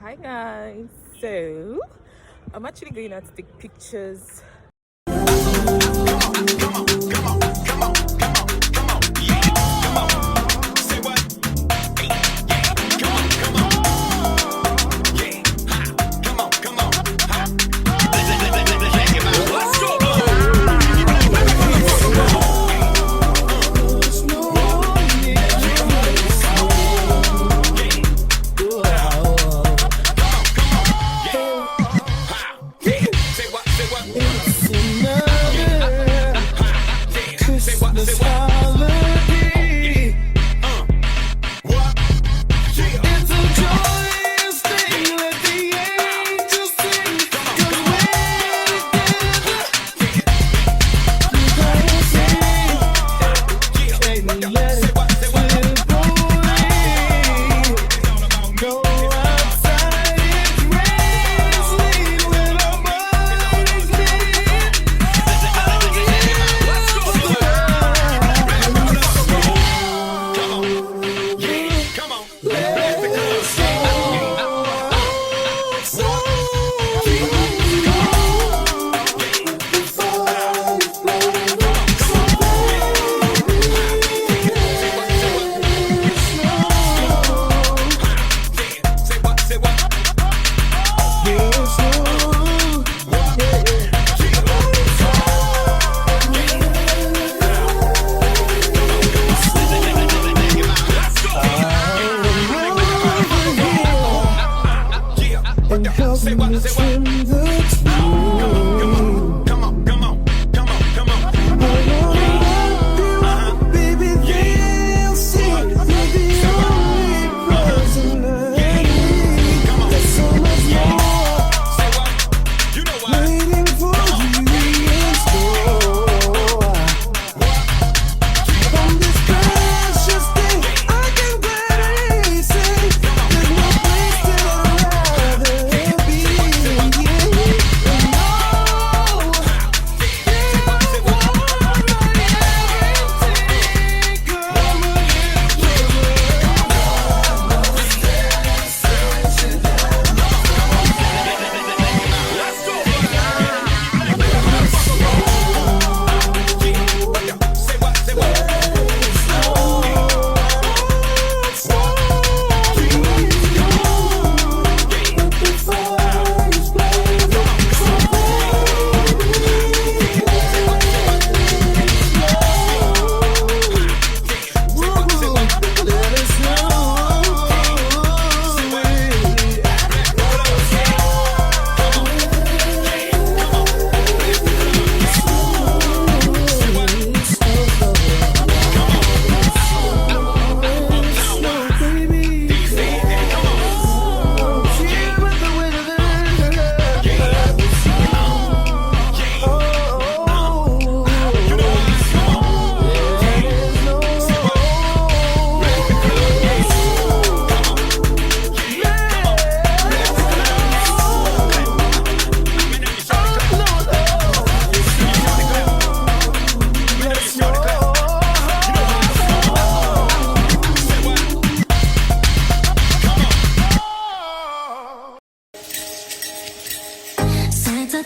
Hi guys, so I'm actually going out to take pictures.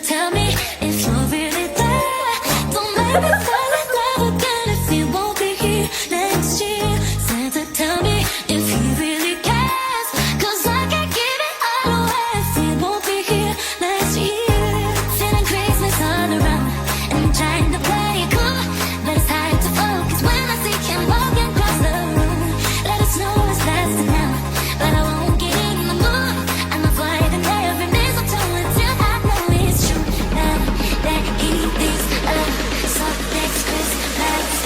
Tell me if you're really there. Don't make me fall in love again if you won't be here next year. Santa, tell me if he really cares, 'cause I can't give it all away if he won't be here next year. Feeling Christmas all around and I'm trying to play it cool, but it's hard to focus when I see him walking across the room. Let us know it's lasting now, but I won't get in the mood. I'm avoiding every mistletoe until I know it's true. Now that he is so next Christmas.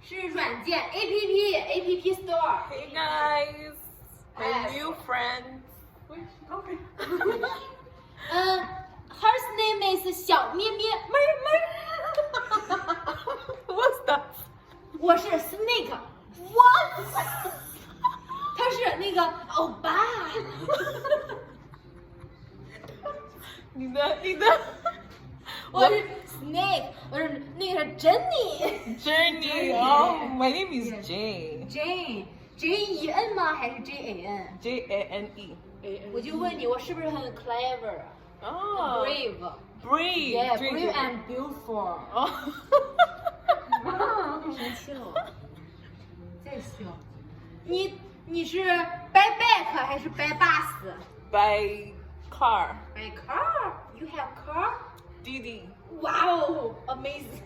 是软件 APP Store。 Hey guys, my Yes. new friend. Her name is 小咩咩What's that? 我是 Snake。What？ 他是那个欧巴。你的我是 Snake，我是那个是 Jenny。 Journey. Oh, my name is Jane. Jane 吗？还是 Jan？ Jane. 我就问你，我是不是很 clever？ Oh, Brave。 brave. Yeah, Drink brave it. and beautiful。 Oh. 生气了，再笑。你是 by bike 还是 by bus？ By car. By car. You have car? Didi. Wow, amazing.